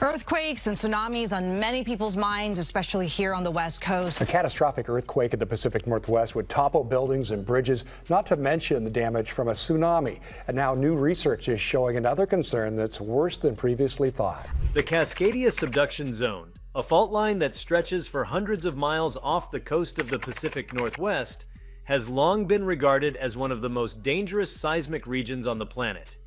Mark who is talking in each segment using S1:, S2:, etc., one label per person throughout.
S1: Earthquakes and tsunamis on many people's minds, especially here on the West Coast.
S2: A catastrophic earthquake in the Pacific Northwest would topple buildings and bridges, not to mention the damage from a tsunami. And now new research is showing another concern that's worse than previously thought.
S3: The Cascadia Subduction Zone, a fault line that stretches for hundreds of miles off the coast of the Pacific Northwest, has long been regarded as one of the most dangerous seismic regions on the planet.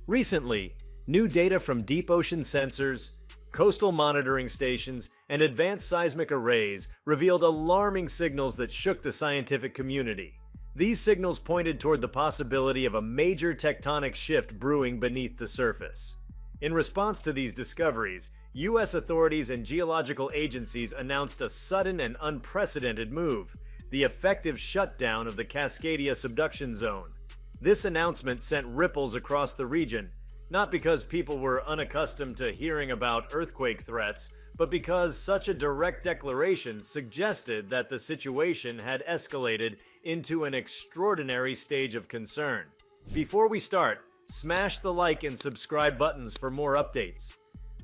S3: Recently, new data from deep ocean sensors, coastal monitoring stations, and advanced seismic arrays revealed alarming signals that shook the scientific community. These signals pointed toward the possibility of a major tectonic shift brewing beneath the surface. In response to these discoveries, U.S. authorities and geological agencies announced a sudden and unprecedented move: the effective shutdown of the Cascadia Subduction Zone. This announcement sent ripples across the region, not because people were unaccustomed to hearing about earthquake threats, but because such a direct declaration suggested that the situation had escalated into an extraordinary stage of concern. Before we start, smash the like and subscribe buttons for more updates.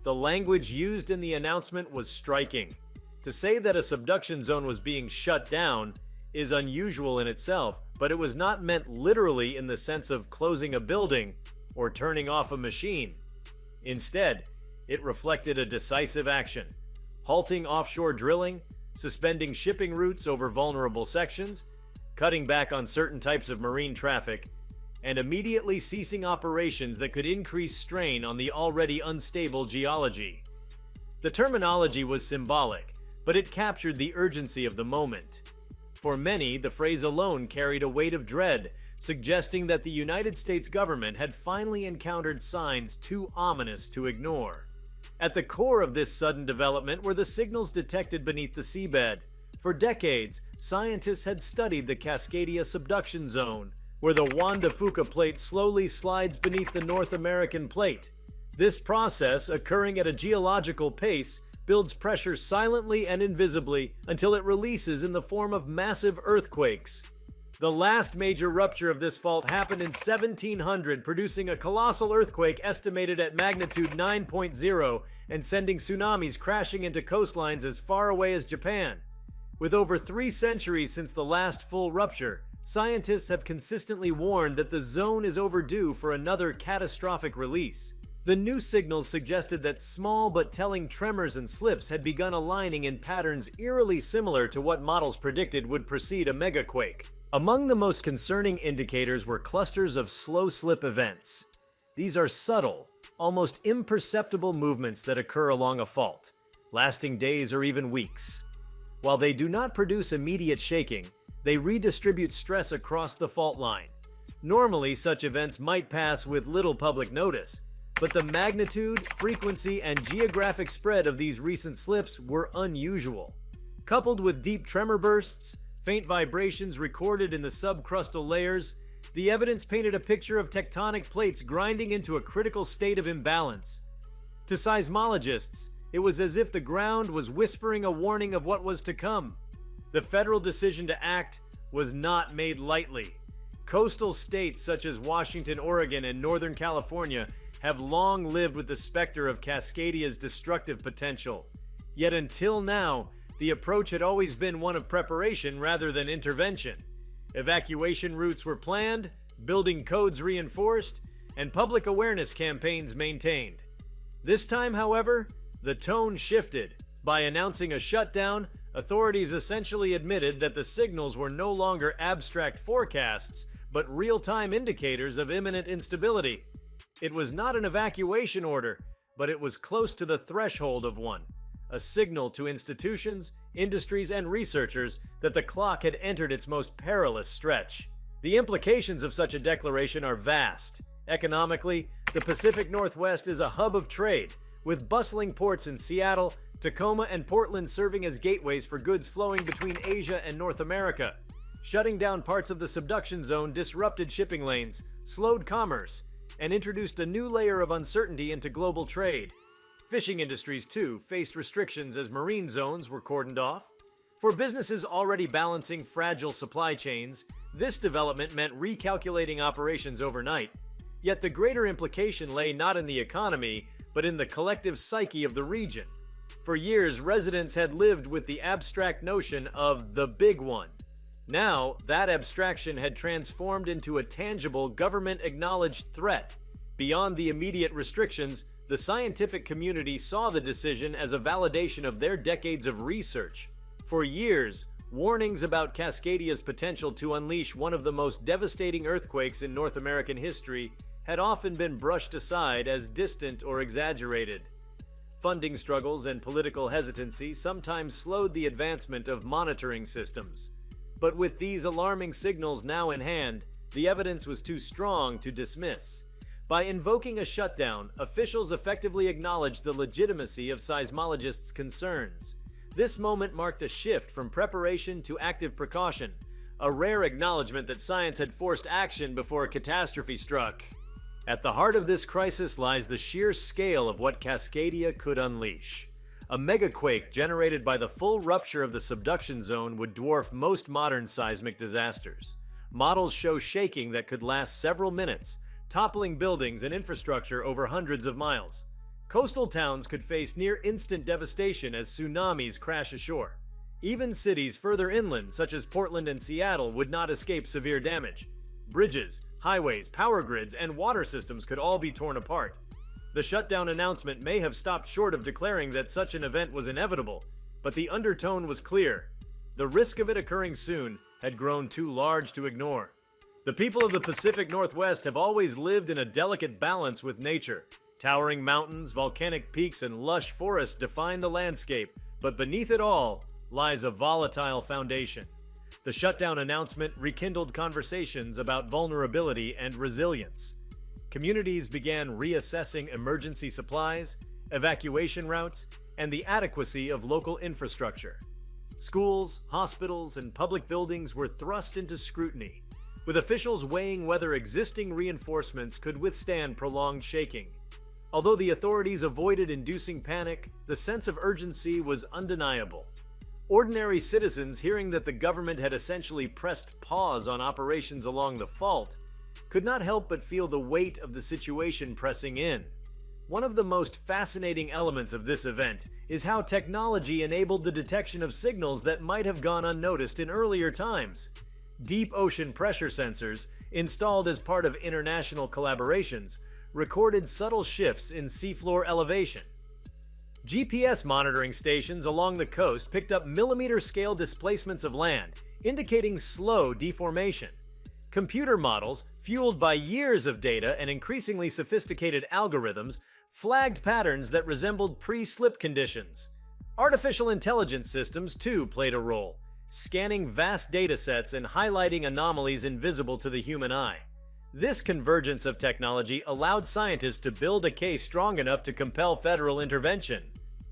S3: The language used in the announcement was striking. To say that a subduction zone was being shut down is unusual in itself, but it was not meant literally in the sense of closing a building or turning off a machine. Instead, it reflected a decisive action: halting offshore drilling, suspending shipping routes over vulnerable sections, cutting back on certain types of marine traffic, and immediately ceasing operations that could increase strain on the already unstable geology. The terminology was symbolic, but it captured the urgency of the moment. For many, the phrase alone carried a weight of dread, suggesting that the United States government had finally encountered signs too ominous to ignore. At the core of this sudden development were the signals detected beneath the seabed. For decades, scientists had studied the Cascadia Subduction Zone, where the Juan de Fuca plate slowly slides beneath the North American plate. This process, occurring at a geological pace, builds pressure silently and invisibly until it releases in the form of massive earthquakes. The last major rupture of this fault happened in 1700, producing a colossal earthquake estimated at magnitude 9.0 and sending tsunamis crashing into coastlines as far away as Japan. With over 3 centuries since the last full rupture, scientists have consistently warned that the zone is overdue for another catastrophic release. The new signals suggested that small but telling tremors and slips had begun aligning in patterns eerily similar to what models predicted would precede a megaquake. Among the most concerning indicators were clusters of slow slip events. These are subtle, almost imperceptible movements that occur along a fault, lasting days or even weeks. While they do not produce immediate shaking, they redistribute stress across the fault line. Normally, such events might pass with little public notice, but the magnitude, frequency, and geographic spread of these recent slips were unusual. Coupled with deep tremor bursts, faint vibrations recorded in the subcrustal layers, the evidence painted a picture of tectonic plates grinding into a critical state of imbalance. To seismologists, it was as if the ground was whispering a warning of what was to come. The federal decision to act was not made lightly. Coastal states such as Washington, Oregon, and Northern California have long lived with the specter of Cascadia's destructive potential. Yet until now, the approach had always been one of preparation rather than intervention. Evacuation routes were planned, building codes reinforced, and public awareness campaigns maintained. This time, however, the tone shifted. By announcing a shutdown, authorities essentially admitted that the signals were no longer abstract forecasts, but real-time indicators of imminent instability. It was not an evacuation order, but it was close to the threshold of one. A signal to institutions, industries, and researchers that the clock had entered its most perilous stretch. The implications of such a declaration are vast. Economically, the Pacific Northwest is a hub of trade, with bustling ports in Seattle, Tacoma, and Portland serving as gateways for goods flowing between Asia and North America. Shutting down parts of the subduction zone disrupted shipping lanes, slowed commerce, and introduced a new layer of uncertainty into global trade. Fishing industries, too, faced restrictions as marine zones were cordoned off. For businesses already balancing fragile supply chains, this development meant recalculating operations overnight. Yet the greater implication lay not in the economy, but but in the collective psyche of the region. For years, residents had lived with the abstract notion of the big one. Now, that abstraction had transformed into a tangible, government-acknowledged threat. Beyond the immediate restrictions, the scientific community saw the decision as a validation of their decades of research. For years, warnings about Cascadia's potential to unleash one of the most devastating earthquakes in North American history had often been brushed aside as distant or exaggerated. Funding struggles and political hesitancy sometimes slowed the advancement of monitoring systems. But with these alarming signals now in hand, the evidence was too strong to dismiss. By invoking a shutdown, officials effectively acknowledged the legitimacy of seismologists' concerns. This moment marked a shift from preparation to active precaution, a rare acknowledgement that science had forced action before a catastrophe struck. At the heart of this crisis lies the sheer scale of what Cascadia could unleash. A megaquake generated by the full rupture of the subduction zone would dwarf most modern seismic disasters. Models show shaking that could last several minutes, toppling buildings and infrastructure over hundreds of miles. Coastal towns could face near-instant devastation as tsunamis crash ashore. Even cities further inland, such as Portland and Seattle, would not escape severe damage. Bridges, highways, power grids, and water systems could all be torn apart. The shutdown announcement may have stopped short of declaring that such an event was inevitable, but the undertone was clear. The risk of it occurring soon had grown too large to ignore. The people of the Pacific Northwest have always lived in a delicate balance with nature. Towering mountains, volcanic peaks, and lush forests define the landscape, but beneath it all lies a volatile foundation. The shutdown announcement rekindled conversations about vulnerability and resilience. Communities began reassessing emergency supplies, evacuation routes, and the adequacy of local infrastructure. Schools, hospitals, and public buildings were thrust into scrutiny, with officials weighing whether existing reinforcements could withstand prolonged shaking. Although the authorities avoided inducing panic, the sense of urgency was undeniable. Ordinary citizens, hearing that the government had essentially pressed pause on operations along the fault, could not help but feel the weight of the situation pressing in. One of the most fascinating elements of this event is how technology enabled the detection of signals that might have gone unnoticed in earlier times. Deep ocean pressure sensors, installed as part of international collaborations, recorded subtle shifts in seafloor elevation. GPS monitoring stations along the coast picked up millimeter-scale displacements of land, indicating slow deformation. Computer models, fueled by years of data and increasingly sophisticated algorithms, flagged patterns that resembled pre-slip conditions. Artificial intelligence systems, too, played a role, scanning vast datasets and highlighting anomalies invisible to the human eye. This convergence of technology allowed scientists to build a case strong enough to compel federal intervention.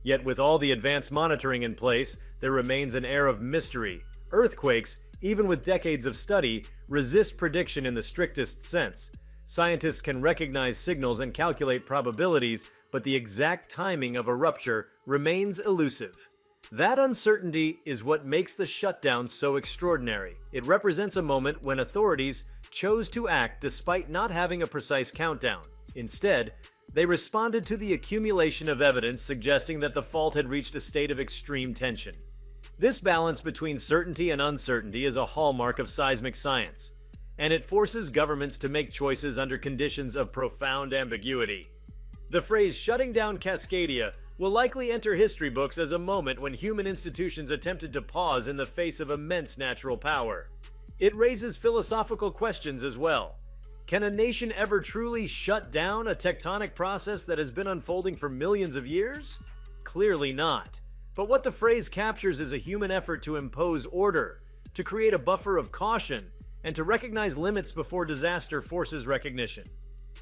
S3: Yet with all the advanced monitoring in place, there remains an air of mystery. Earthquakes, even with decades of study, resist prediction in the strictest sense. Scientists can recognize signals and calculate probabilities, but the exact timing of a rupture remains elusive. That uncertainty is what makes the shutdown so extraordinary. It represents a moment when authorities chose to act despite not having a precise countdown. Instead, they responded to the accumulation of evidence suggesting that the fault had reached a state of extreme tension. This balance between certainty and uncertainty is a hallmark of seismic science, and it forces governments to make choices under conditions of profound ambiguity. The phrase "shutting down Cascadia" will likely enter history books as a moment when human institutions attempted to pause in the face of immense natural power. It raises philosophical questions as well. Can a nation ever truly shut down a tectonic process that has been unfolding for millions of years? Clearly not. But what the phrase captures is a human effort to impose order, to create a buffer of caution, and to recognize limits before disaster forces recognition.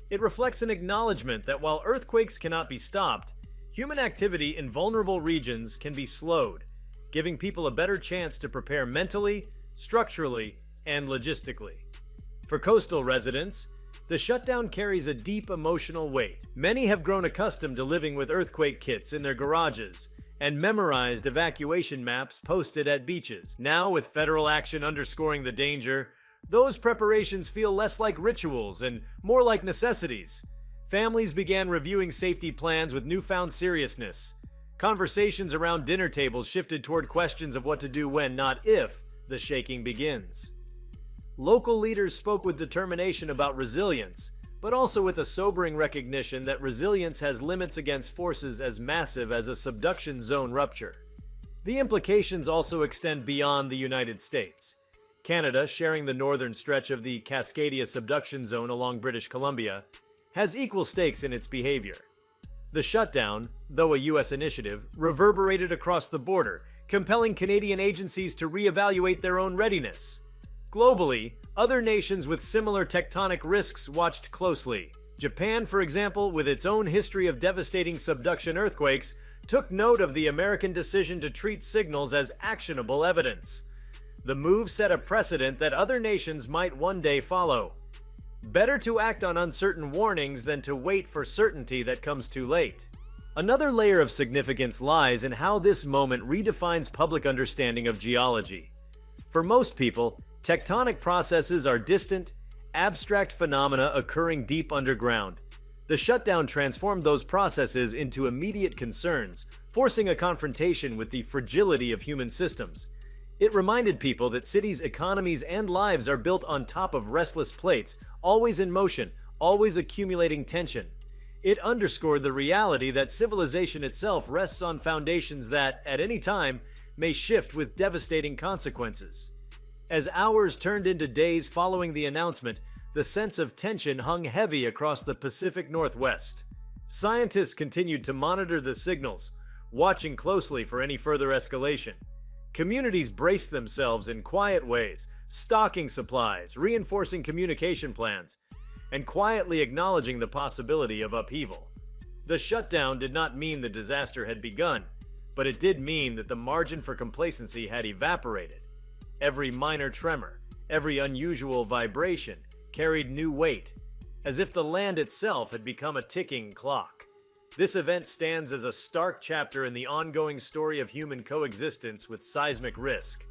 S3: It reflects an acknowledgement that while earthquakes cannot be stopped, human activity in vulnerable regions can be slowed, giving people a better chance to prepare mentally, structurally, and logistically. For coastal residents, the shutdown carries a deep emotional weight. Many have grown accustomed to living with earthquake kits in their garages and memorized evacuation maps posted at beaches. Now, with federal action underscoring the danger, those preparations feel less like rituals and more like necessities. Families began reviewing safety plans with newfound seriousness. Conversations around dinner tables shifted toward questions of what to do when, not if, the shaking begins. Local leaders spoke with determination about resilience, but also with a sobering recognition that resilience has limits against forces as massive as a subduction zone rupture. The implications also extend beyond the United States. Canada, sharing the northern stretch of the Cascadia Subduction Zone along British Columbia, has equal stakes in its behavior. The shutdown, though a U.S. initiative, reverberated across the border, compelling Canadian agencies to reevaluate their own readiness. Globally, other nations with similar tectonic risks watched closely. Japan, for example, with its own history of devastating subduction earthquakes, took note of the American decision to treat signals as actionable evidence. The move set a precedent that other nations might one day follow. Better to act on uncertain warnings than to wait for certainty that comes too late. Another layer of significance lies in how this moment redefines public understanding of geology. For most people, tectonic processes are distant, abstract phenomena occurring deep underground. The shutdown transformed those processes into immediate concerns, forcing a confrontation with the fragility of human systems. It reminded people that cities' economies and lives are built on top of restless plates, always in motion, always accumulating tension. It underscored the reality that civilization itself rests on foundations that, at any time, may shift with devastating consequences. As hours turned into days following the announcement, the sense of tension hung heavy across the Pacific Northwest. Scientists continued to monitor the signals, watching closely for any further escalation. Communities braced themselves in quiet ways, stocking supplies, reinforcing communication plans, and quietly acknowledging the possibility of upheaval. The shutdown did not mean the disaster had begun, but it did mean that the margin for complacency had evaporated. Every minor tremor, every unusual vibration carried new weight, as if the land itself had become a ticking clock. This event stands as a stark chapter in the ongoing story of human coexistence with seismic risk.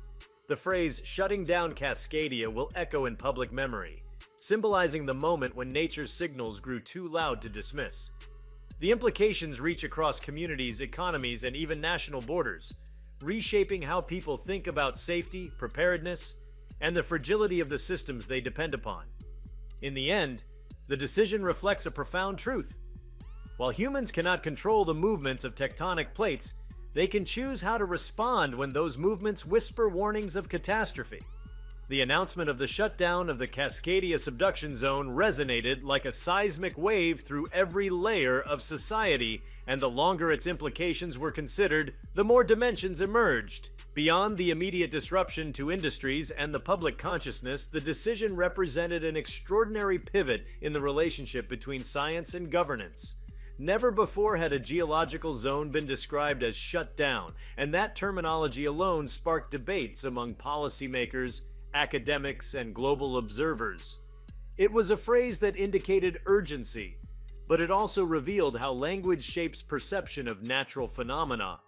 S3: The phrase "shutting down Cascadia" will echo in public memory, symbolizing the moment when nature's signals grew too loud to dismiss. The implications reach across communities, economies, and even national borders, reshaping how people think about safety, preparedness, and the fragility of the systems they depend upon. In the end, the decision reflects a profound truth. While humans cannot control the movements of tectonic plates, they can choose how to respond when those movements whisper warnings of catastrophe. The announcement of the shutdown of the Cascadia Subduction Zone resonated like a seismic wave through every layer of society, and the longer its implications were considered, the more dimensions emerged. Beyond the immediate disruption to industries and the public consciousness, the decision represented an extraordinary pivot in the relationship between science and governance. Never before had a geological zone been described as shut down, and that terminology alone sparked debates among policymakers, academics, and global observers. It was a phrase that indicated urgency, but it also revealed how language shapes perception of natural phenomena.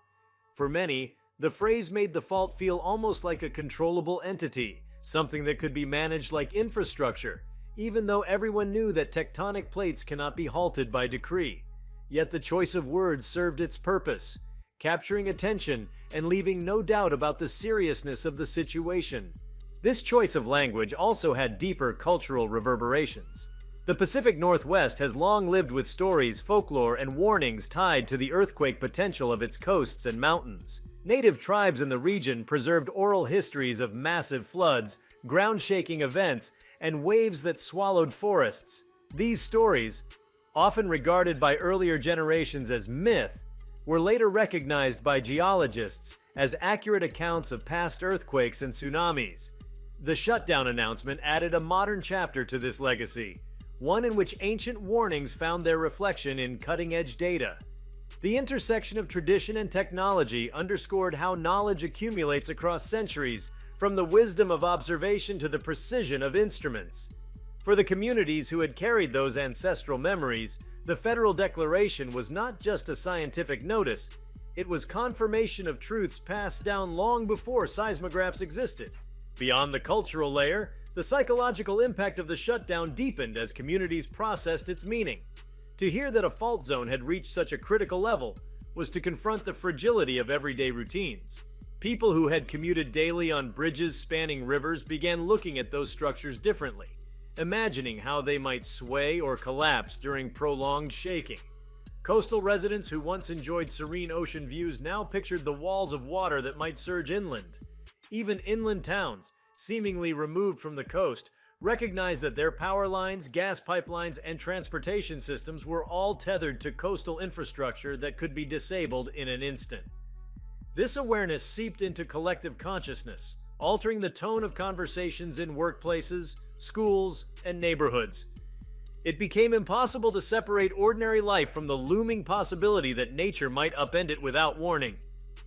S3: For many, the phrase made the fault feel almost like a controllable entity, something that could be managed like infrastructure, even though everyone knew that tectonic plates cannot be halted by decree. Yet the choice of words served its purpose, capturing attention and leaving no doubt about the seriousness of the situation. This choice of language also had deeper cultural reverberations. The Pacific Northwest has long lived with stories, folklore, and warnings tied to the earthquake potential of its coasts and mountains. Native tribes in the region preserved oral histories of massive floods, ground-shaking events, and waves that swallowed forests. These stories, often regarded by earlier generations as myth, were later recognized by geologists as accurate accounts of past earthquakes and tsunamis. The shutdown announcement added a modern chapter to this legacy, one in which ancient warnings found their reflection in cutting-edge data. The intersection of tradition and technology underscored how knowledge accumulates across centuries, from the wisdom of observation to the precision of instruments. For the communities who had carried those ancestral memories, the federal declaration was not just a scientific notice, it was confirmation of truths passed down long before seismographs existed. Beyond the cultural layer, the psychological impact of the shutdown deepened as communities processed its meaning. To hear that a fault zone had reached such a critical level was to confront the fragility of everyday routines. People who had commuted daily on bridges spanning rivers began looking at those structures differently, imagining how they might sway or collapse during prolonged shaking. Coastal residents who once enjoyed serene ocean views now pictured the walls of water that might surge inland. Even inland towns, seemingly removed from the coast, recognized that their power lines, gas pipelines, and transportation systems were all tethered to coastal infrastructure that could be disabled in an instant. This awareness seeped into collective consciousness, altering the tone of conversations in workplaces, schools, and neighborhoods. It became impossible to separate ordinary life from the looming possibility that nature might upend it without warning.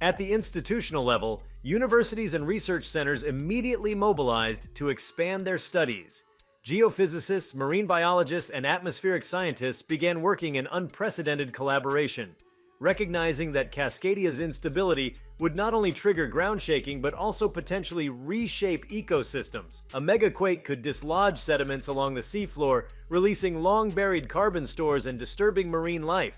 S3: At the institutional level, universities and research centers immediately mobilized to expand their studies. Geophysicists, marine biologists, and atmospheric scientists began working in unprecedented collaboration, recognizing that Cascadia's instability would not only trigger ground shaking but also potentially reshape ecosystems. A megaquake could dislodge sediments along the seafloor, releasing long-buried carbon stores and disturbing marine life.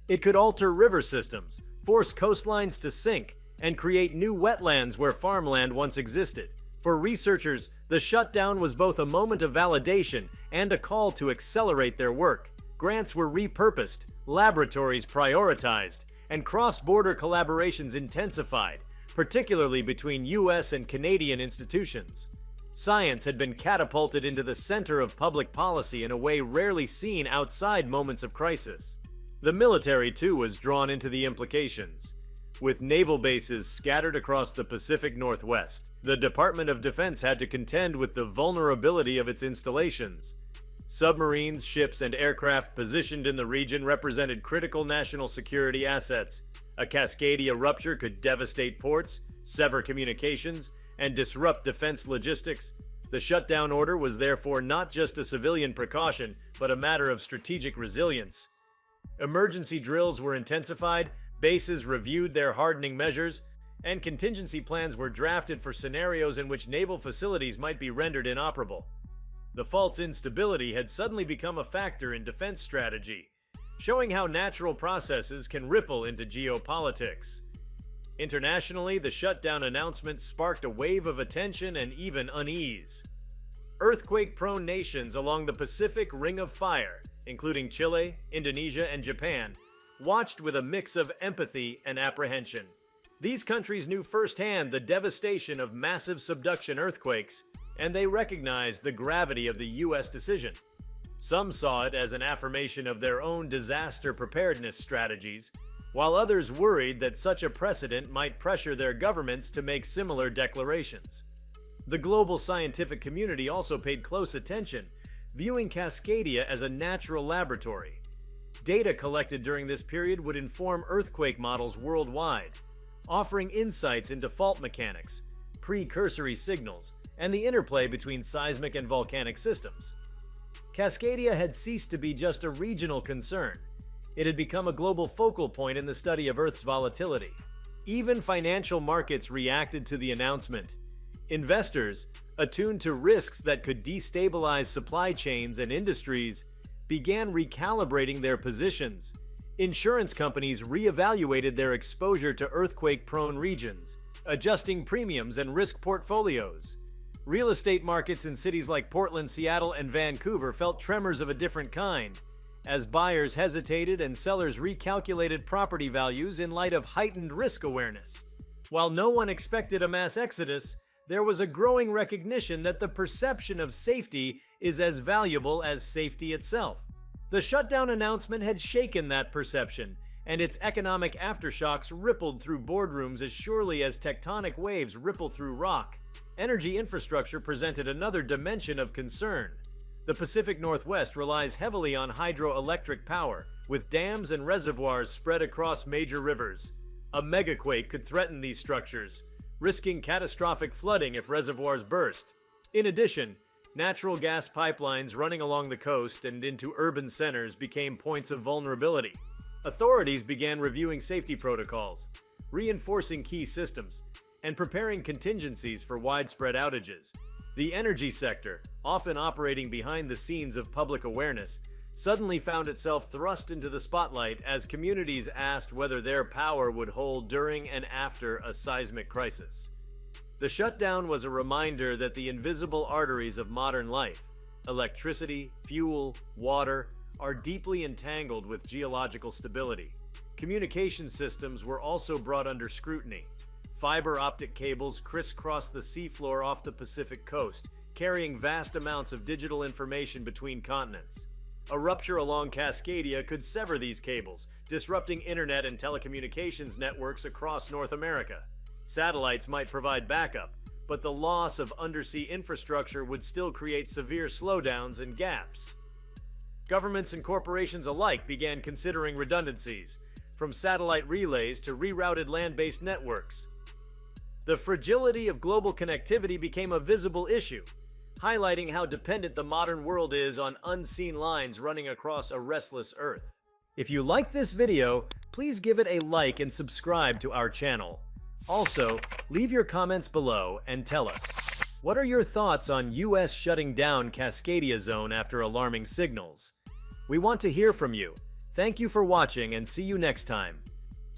S3: It could alter river systems, force coastlines to sink, and create new wetlands where farmland once existed. For researchers, the shutdown was both a moment of validation and a call to accelerate their work. Grants were repurposed, laboratories prioritized, and cross-border collaborations intensified, particularly between US and Canadian institutions. Science had been catapulted into the center of public policy in a way rarely seen outside moments of crisis. The military, too, was drawn into the implications. With naval bases scattered across the Pacific Northwest, the Department of Defense had to contend with the vulnerability of its installations. Submarines, ships, and aircraft positioned in the region represented critical national security assets. A Cascadia rupture could devastate ports, sever communications, and disrupt defense logistics. The shutdown order was therefore not just a civilian precaution, but a matter of strategic resilience. Emergency drills were intensified, bases reviewed their hardening measures, and contingency plans were drafted for scenarios in which naval facilities might be rendered inoperable. The fault's instability had suddenly become a factor in defense strategy, showing how natural processes can ripple into geopolitics. Internationally, the shutdown announcement sparked a wave of attention and even unease. Earthquake-prone nations along the Pacific Ring of Fire, including Chile, Indonesia, and Japan, watched with a mix of empathy and apprehension. These countries knew firsthand the devastation of massive subduction earthquakes, and they recognized the gravity of the US decision. Some saw it as an affirmation of their own disaster preparedness strategies, while others worried that such a precedent might pressure their governments to make similar declarations. The global scientific community also paid close attention, viewing Cascadia as a natural laboratory. Data collected during this period would inform earthquake models worldwide, offering insights into fault mechanics, precursory signals, and the interplay between seismic and volcanic systems. Cascadia had ceased to be just a regional concern. It had become a global focal point in the study of Earth's volatility. Even financial markets reacted to the announcement. Investors, attuned to risks that could destabilize supply chains and industries, began recalibrating their positions. Insurance companies reevaluated their exposure to earthquake-prone regions, adjusting premiums and risk portfolios. Real estate markets in cities like Portland, Seattle, and Vancouver felt tremors of a different kind, as buyers hesitated and sellers recalculated property values in light of heightened risk awareness. While no one expected a mass exodus, there was a growing recognition that the perception of safety is as valuable as safety itself. The shutdown announcement had shaken that perception, and its economic aftershocks rippled through boardrooms as surely as tectonic waves ripple through rock. Energy infrastructure presented another dimension of concern. The Pacific Northwest relies heavily on hydroelectric power, with dams and reservoirs spread across major rivers. A megaquake could threaten these structures, risking catastrophic flooding if reservoirs burst. In addition, natural gas pipelines running along the coast and into urban centers became points of vulnerability. Authorities began reviewing safety protocols, reinforcing key systems, and preparing contingencies for widespread outages. The energy sector, often operating behind the scenes of public awareness, suddenly found itself thrust into the spotlight as communities asked whether their power would hold during and after a seismic crisis. The shutdown was a reminder that the invisible arteries of modern life, electricity, fuel, water, are deeply entangled with geological stability. Communication systems were also brought under scrutiny. Fiber optic cables crisscrossed the seafloor off the Pacific coast, carrying vast amounts of digital information between continents. A rupture along Cascadia could sever these cables, disrupting internet and telecommunications networks across North America. Satellites might provide backup, but the loss of undersea infrastructure would still create severe slowdowns and gaps. Governments and corporations alike began considering redundancies, from satellite relays to rerouted land-based networks. The fragility of global connectivity became a visible issue, highlighting how dependent the modern world is on unseen lines running across a restless Earth. If you liked this video, please give it a like and subscribe to our channel. Also, leave your comments below and tell us, what are your thoughts on US shutting down Cascadia Zone after alarming signals? We want to hear from you. Thank you for watching and see you next time.